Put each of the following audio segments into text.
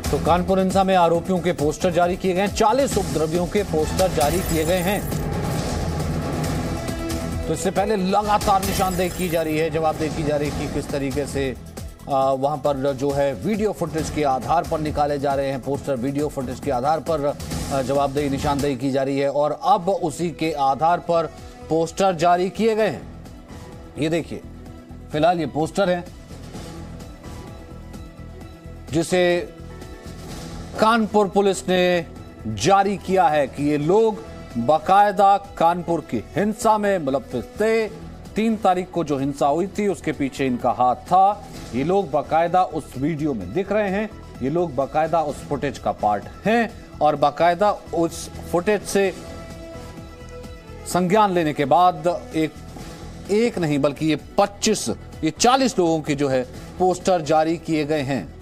तो कानपुर हिंसा में आरोपियों के पोस्टर जारी किए गए, 40 उपद्रवियों के पोस्टर जारी किए गए हैं। तो इससे पहले लगातार निशानदेही की जा रही है, जवाबदेही की जा रही है कि किस तरीके से वहां पर जो है वीडियो फुटेज के आधार पर निकाले जा रहे हैं पोस्टर, वीडियो फुटेज के आधार पर जवाबदेही निशानदेही की जा रही है और अब उसी के आधार पर पोस्टर जारी किए गए हैं। ये देखिए, फिलहाल ये पोस्टर है जिसे कानपुर पुलिस ने जारी किया है कि ये लोग बाकायदा कानपुर की हिंसा में मुलव्विस थे। 3 तारीख को जो हिंसा हुई थी उसके पीछे इनका हाथ था। ये लोग बाकायदा उस वीडियो में दिख रहे हैं, ये लोग बाकायदा उस फुटेज का पार्ट हैं और बाकायदा उस फुटेज से संज्ञान लेने के बाद एक नहीं बल्कि ये 40 लोगों के जो है पोस्टर जारी किए गए हैं।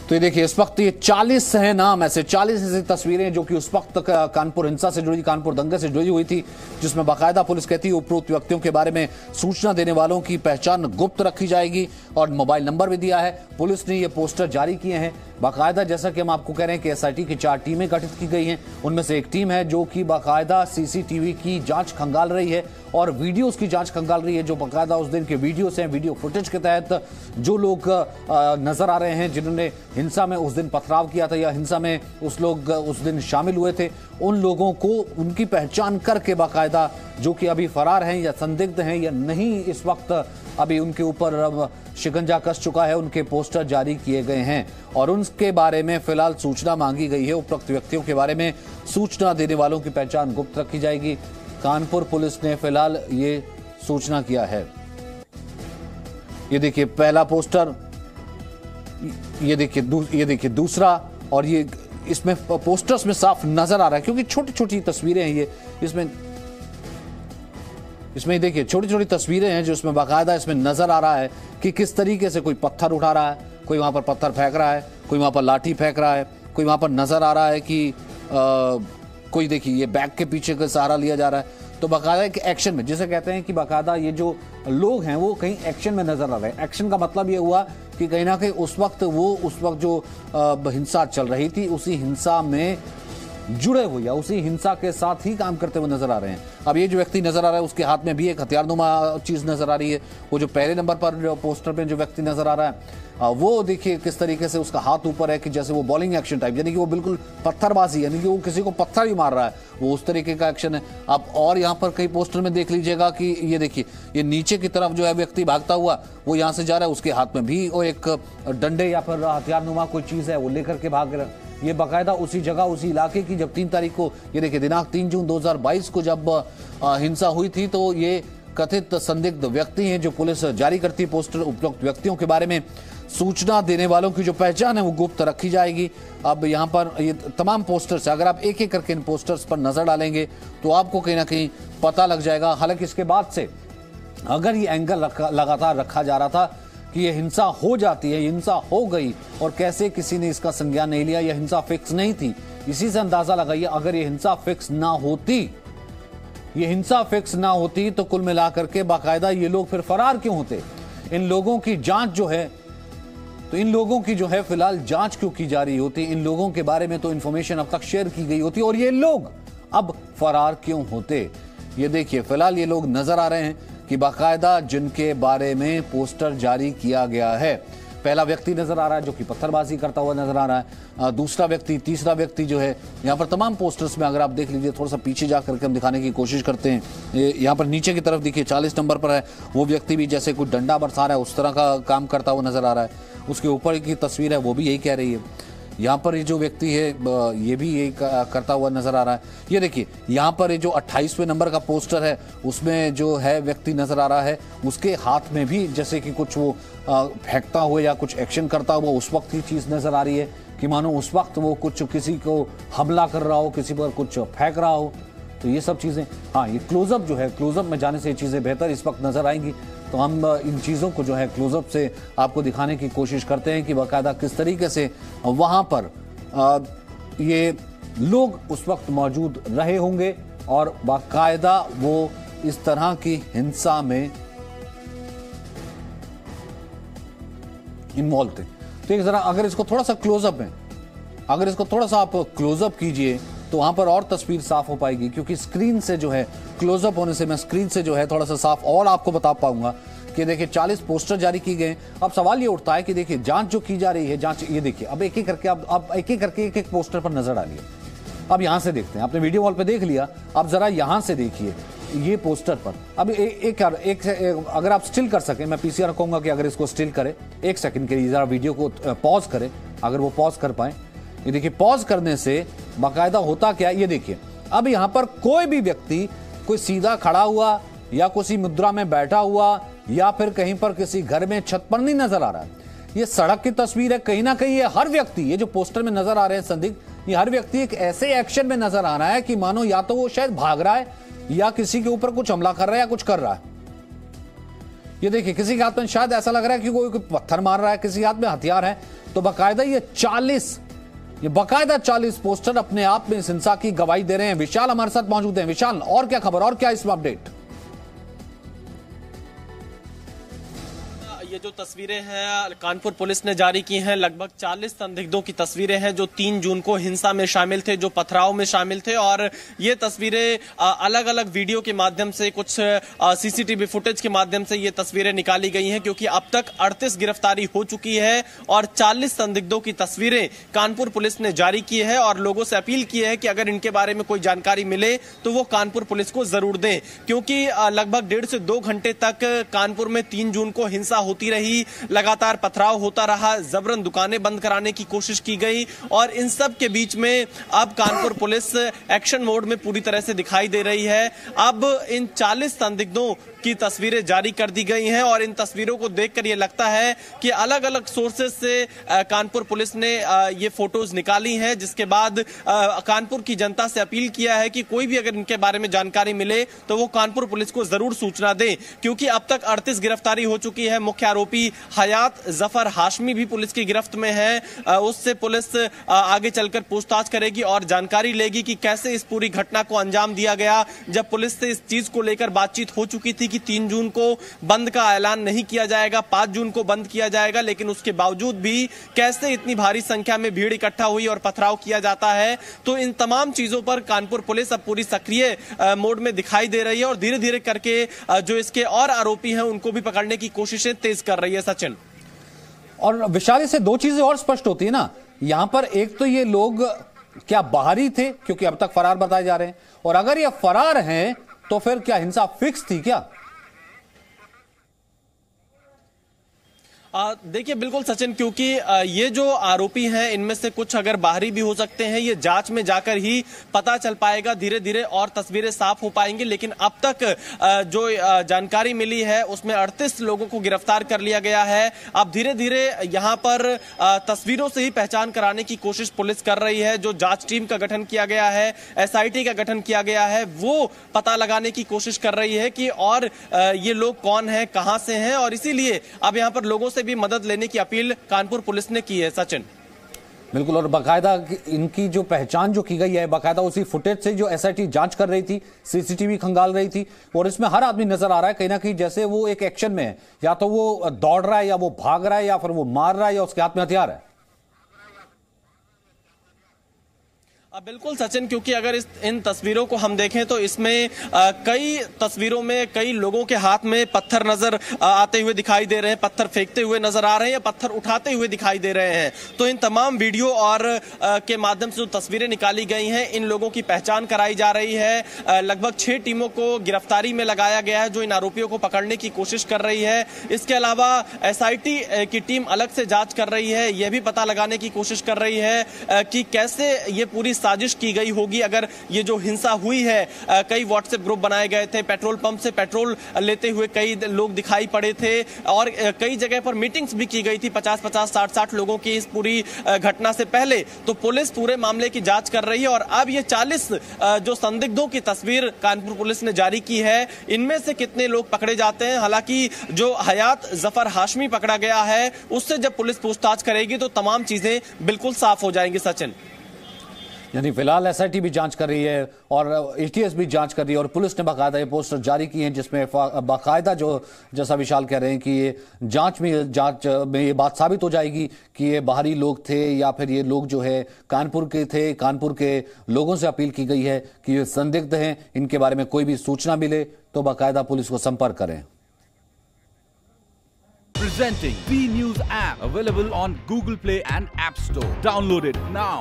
तो ये देखिए, इस वक्त ये 40 है नाम, ऐसे 40 ऐसी तस्वीरें जो कि उस वक्त कानपुर हिंसा से जुड़ी, कानपुर दंगे से जुड़ी हुई थी, जिसमें बाकायदा पुलिस कहती है उपरोक्त व्यक्तियों के बारे में सूचना देने वालों की पहचान गुप्त रखी जाएगी और मोबाइल नंबर भी दिया है। पुलिस ने ये पोस्टर जारी किए हैं बाकायदा। जैसा कि हम आपको कह रहे हैं कि एसआईटी की 4 टीमें गठित की गई हैं, उनमें से एक टीम है जो कि बाकायदा सीसीटीवी की जांच खंगाल रही है और वीडियोस की जांच खंगाल रही है। जो बाकायदा उस दिन के वीडियोस हैं, वीडियो फुटेज के तहत जो लोग नजर आ रहे हैं जिन्होंने हिंसा में उस दिन पथराव किया था या हिंसा में उस दिन शामिल हुए थे, उन लोगों को उनकी पहचान करके बाकायदा जो कि अभी फरार हैं या संदिग्ध हैं या नहीं, इस वक्त अभी उनके ऊपर शिकंजा कस चुका है, उनके पोस्टर जारी किए गए हैं और उनके बारे में फिलहाल सूचना मांगी गई है। उपरोक्त व्यक्तियों के बारे में सूचना देने वालों की पहचान गुप्त रखी जाएगी। कानपुर पुलिस ने फिलहाल ये सूचना किया है। ये देखिए पहला पोस्टर, ये देखिए दूसरा, और ये इसमें पोस्टर्स में साफ नजर आ रहा है क्योंकि छोटी छोटी तस्वीरें हैं ये, इसमें देखिए छोटी छोटी तस्वीरें हैं जो इसमें बाकायदा इसमें नजर आ रहा है कि किस तरीके से कोई पत्थर उठा रहा है, कोई वहां पर पत्थर फेंक रहा है, कोई वहां पर लाठी फेंक रहा है, कोई वहां पर नजर आ रहा है कि कोई देखिए ये बैग के पीछे का सहारा लिया जा रहा है। तो बाकायदा एक एक्शन में, जिसे कहते हैं कि बाकायदा ये जो लोग हैं वो कहीं एक्शन में नजर आ रहे हैं। एक्शन का मतलब ये हुआ कि कहीं ना कहीं उस वक्त जो हिंसा चल रही थी उसी हिंसा में जुड़े हुए या उसी हिंसा के साथ ही काम करते हुए नजर आ रहे हैं। अब ये जो व्यक्ति नजर आ रहा है उसके हाथ में भी एक हथियारनुमा चीज नजर आ रही है। वो जो पहले नंबर पर जो पोस्टर पे जो व्यक्ति नजर आ रहा है वो देखिए किस तरीके से उसका हाथ ऊपर है कि जैसे वो बॉलिंग एक्शन टाइप, यानी कि वो बिल्कुल पत्थरबाजी, यानी कि वो किसी को पत्थर ही मार रहा है, वो उस तरीके का एक्शन है। अब और यहाँ पर कई पोस्टर में देख लीजिएगा कि ये देखिए ये नीचे की तरफ जो है व्यक्ति भागता हुआ वो यहाँ से जा रहा है, उसके हाथ में भी वो एक डंडे या फिर हथियारनुमा कोई चीज है वो लेकर के भाग रहा है। ये बाकायदा उसी जगह उसी इलाके की, जब 3 तारीख को ये देखिए दिनांक 3 जून 2022 को जब हिंसा हुई थी तो ये कथित संदिग्ध व्यक्ति हैं जो पुलिस जारी करती है पोस्टर। उपरोक्त व्यक्तियों के बारे में सूचना देने वालों की जो पहचान है वो गुप्त रखी जाएगी। अब यहाँ पर ये तमाम पोस्टर्स, अगर आप एक एक करके इन पोस्टर्स पर नजर डालेंगे तो आपको कहीं ना कहीं पता लग जाएगा। हालांकि इसके बाद से अगर ये एंगल लगातार रखा जा रहा था कि ये हिंसा हो जाती है, हिंसा हो गई और कैसे किसी ने इसका संज्ञान नहीं लिया, यह हिंसा फिक्स नहीं थी, इसी से अंदाजा लगाइए अगर ये हिंसा फिक्स ना होती तो कुल मिलाकर के बाकायदा ये लोग फिर फरार क्यों होते। इन लोगों की जांच जो है, तो इन लोगों की जो है फिलहाल जांच क्यों की जा रही होती, इन लोगों के बारे में तो इंफॉर्मेशन अब तक शेयर की गई होती और ये लोग अब फरार क्यों होते। ये देखिए फिलहाल ये लोग नजर आ रहे हैं कि बाकायदा जिनके बारे में पोस्टर जारी किया गया है। पहला व्यक्ति नजर आ रहा है जो कि पत्थरबाजी करता हुआ नजर आ रहा है, दूसरा व्यक्ति, तीसरा व्यक्ति जो है यहाँ पर तमाम पोस्टर्स में अगर आप देख लीजिए, थोड़ा सा पीछे जा करके हम दिखाने की कोशिश करते हैं। यहाँ पर नीचे की तरफ देखिए 40 नंबर पर है वो व्यक्ति भी जैसे कोई डंडा बरसा रहा है उस तरह का काम करता हुआ नजर आ रहा है। उसके ऊपर की तस्वीर है वो भी यही कह रही है। यहाँ पर ये जो व्यक्ति है ये भी यही करता हुआ नजर आ रहा है। ये देखिए यहाँ पर ये जो 28वें नंबर का पोस्टर है उसमें जो है व्यक्ति नजर आ रहा है, उसके हाथ में भी जैसे कि कुछ वो फेंकता हुआ या कुछ एक्शन करता हुआ उस वक्त की चीज नजर आ रही है कि मानो उस वक्त वो कुछ किसी को हमला कर रहा हो, किसी पर कुछ फेंक रहा हो। तो ये सब चीजें, हाँ ये क्लोजअप जो है, क्लोजअप में जाने से ये चीजें बेहतर इस वक्त नजर आएंगी। तो हम इन चीज़ों को जो है क्लोजअप से आपको दिखाने की कोशिश करते हैं कि बाकायदा किस तरीके से वहाँ पर ये लोग उस वक्त मौजूद रहे होंगे और बाकायदा वो इस तरह की हिंसा में इन्वॉल्व थे। तो एक जरा अगर इसको थोड़ा सा क्लोजअप में, अगर इसको थोड़ा सा आप क्लोजअप कीजिए तो वहां पर और तस्वीर साफ हो पाएगी, क्योंकि स्क्रीन से जो है क्लोजअप होने से मैं स्क्रीन से जो है थोड़ा सा साफ और आपको बता पाऊंगा कि देखिए 40 पोस्टर जारी किए गए। अब सवाल ये उठता है कि देखिए जांच जो की जा रही है, जांच ये देखिए अब एक एक करके अब एक एक करके एक पोस्टर पर नजर डालिए। अब यहां से देखते हैं, आपने वीडियो वॉल पे देख लिया, अब जरा यहां से देखिए ये पोस्टर पर। अब एक अगर आप स्टिल कर सके, मैं पीसीआर कहूंगा कि अगर इसको स्टिल करे 1 सेकंड के लिए, जरा वीडियो को पॉज करे, अगर वो पॉज कर पाए। ये देखिए पॉज करने से बाकायदा होता क्या, ये देखिए अब यहां पर कोई भी व्यक्ति कोई सीधा खड़ा हुआ या किसी मुद्रा में बैठा हुआ या फिर कहीं पर किसी घर में छत पर नहीं नजर आ रहा है। ये सड़क की तस्वीर है, कहीं ना कहीं ये हर व्यक्ति, ये जो पोस्टर में नजर आ रहे हैं संदिग्ध, ये हर व्यक्ति एक ऐसे एक्शन में नजर आ रहा है कि मानो या तो वो शायद भाग रहा है या किसी के ऊपर कुछ हमला कर रहा है या कुछ कर रहा है। ये देखिए किसी के हाथ में शायद ऐसा लग रहा है कि कोई पत्थर मार रहा है, किसी के हाथ में हथियार है। तो बाकायदा ये 40 पोस्टर अपने आप में इस हिंसा की गवाही दे रहे हैं। विशाल हमारे साथ मौजूद हैं। विशाल, और क्या खबर, और क्या इसमें अपडेट? ये जो तस्वीरें हैं कानपुर पुलिस ने जारी की हैं, लगभग 40 संदिग्धों की तस्वीरें हैं जो 3 जून को हिंसा में शामिल थे, जो पथराव में शामिल थे। और ये तस्वीरें अलग अलग वीडियो के माध्यम से, कुछ सीसीटीवी फुटेज के माध्यम से ये तस्वीरें निकाली गई हैं, क्योंकि अब तक 38 गिरफ्तारी हो चुकी है और 40 संदिग्धों की तस्वीरें कानपुर पुलिस ने जारी की है और लोगों से अपील की है कि अगर इनके बारे में कोई जानकारी मिले तो वो कानपुर पुलिस को जरूर दें, क्योंकि लगभग 1.5 से 2 घंटे तक कानपुर में 3 जून को हिंसा होती रही, लगातार पथराव होता रहा, जबरन दुकानें बंद कराने की कोशिश की गई और इन सब के बीच में अब कानपुर पुलिस एक्शन मोड में पूरी तरह से दिखाई दे रही है। अब इन 40 संदिग्धों की तस्वीरें जारी कर दी गई हैं और इन तस्वीरों को देखकर यह लगता है कि अलग अलग सोर्सेज से कानपुर पुलिस ने ये फोटोज निकाली हैं, जिसके बाद कानपुर की जनता से अपील किया है कि कोई भी अगर इनके बारे में जानकारी मिले तो वो कानपुर पुलिस को जरूर सूचना दें, क्योंकि अब तक 38 गिरफ्तारी हो चुकी है। मुख्य आरोपी हयात जफर हाशमी भी पुलिस की गिरफ्त में है। उससे पुलिस आगे चलकर पूछताछ करेगी और जानकारी लेगी कि कैसे इस पूरी घटना को अंजाम दिया गया। जब पुलिस से इस चीज को लेकर बातचीत हो चुकी थी कि 3 जून को बंद का ऐलान नहीं किया जाएगा, 5 जून को बंद किया जाएगा, लेकिन उसके बावजूद भी कैसे इतनी भारी संख्या में भीड़ इकट्ठा हुई और पथराव किया जाता है। तो इन तमाम चीजों पर कानपुर पुलिस अब पूरी सक्रिय मोड में दिखाई दे रही है और धीरे धीरे करके जो इसके और आरोपी हैं उनको भी पकड़ने की कोशिशें तेज कर रही है। सचिन और विशाल, से 2 चीजें और स्पष्ट होती है ना यहां पर। एक तो ये लोग क्या बाहरी थे, क्योंकि अब तक फरार बताए जा रहे हैं, और अगर ये फरार हैं तो फिर क्या हिंसा फिक्स थी क्या? देखिए बिल्कुल सचिन, क्योंकि ये जो आरोपी हैं इनमें से कुछ अगर बाहरी भी हो सकते हैं, ये जांच में जाकर ही पता चल पाएगा, धीरे धीरे और तस्वीरें साफ हो पाएंगी। लेकिन अब तक जो जानकारी मिली है उसमें 38 लोगों को गिरफ्तार कर लिया गया है। अब धीरे धीरे यहां पर तस्वीरों से ही पहचान कराने की कोशिश पुलिस कर रही है। जो जांच टीम का गठन किया गया है, SIT का गठन किया गया है, वो पता लगाने की कोशिश कर रही है कि और ये लोग कौन है, कहां से हैं, और इसीलिए अब यहां पर लोगों से भी मदद लेने की अपील कानपुर पुलिस ने की है। सचिन बिल्कुल, और बाकायदा इनकी जो पहचान जो की गई है बाकायदा उसी फुटेज से जो SIT जांच कर रही थी, CCTV खंगाल रही थी, और इसमें हर आदमी नजर आ रहा है कहीं ना कहीं जैसे वो एक एक्शन में है, या तो वो दौड़ रहा है या वो भाग रहा है या फिर वो मार रहा है या उसके हाथ में हथियार है। बिल्कुल सचिन, क्योंकि अगर इन तस्वीरों को हम देखें तो इसमें कई तस्वीरों में कई लोगों के हाथ में पत्थर नजर आते हुए दिखाई दे रहे हैं, पत्थर फेंकते हुए नजर आ रहे हैं या पत्थर उठाते हुए दिखाई दे रहे हैं। तो इन तमाम वीडियो और के माध्यम से जो तस्वीरें निकाली गई हैं, इन लोगों की पहचान कराई जा रही है। लगभग 6 टीमों को गिरफ्तारी में लगाया गया है जो इन आरोपियों को पकड़ने की कोशिश कर रही है। इसके अलावा SIT की टीम अलग से जांच कर रही है, यह भी पता लगाने की कोशिश कर रही है कि कैसे ये पूरी साजिश की गई होगी। अगर ये जो हिंसा हुई है, कई व्हाट्सएप ग्रुप बनाए गए थे, पेट्रोल पंप से पेट्रोल लेते हुए कई लोग दिखाई पड़े थे और कई जगह पर मीटिंग्स भी की गई थी 50-50, 60-60 लोगों की इस पूरी घटना से पहले। तो पुलिस पूरे मामले की जांच कर रही है और अब ये 40 जो संदिग्धों की तस्वीर कानपुर पुलिस ने जारी की है, इनमें से कितने लोग पकड़े जाते हैं। हालांकि जो हयात जफर हाशमी पकड़ा गया है उससे जब पुलिस पूछताछ करेगी तो तमाम चीजें बिल्कुल साफ हो जाएंगी। सचिन यानी फिलहाल एसआईटी भी जांच कर रही है और एटीएस भी जांच कर रही है और पुलिस ने बाकायदा ये पोस्टर जारी किए हैं जिसमें बाकायदा जो जैसा विशाल कह रहे हैं कि ये जांच में ये बात साबित हो जाएगी कि ये बाहरी लोग थे या फिर ये लोग जो है कानपुर के थे। कानपुर के लोगों से अपील की गई है कि ये संदिग्ध हैं, इनके बारे में कोई भी सूचना मिले तो बाकायदा पुलिस को संपर्क करें। Presenting B News app available on Google Play and App Store. Download it now.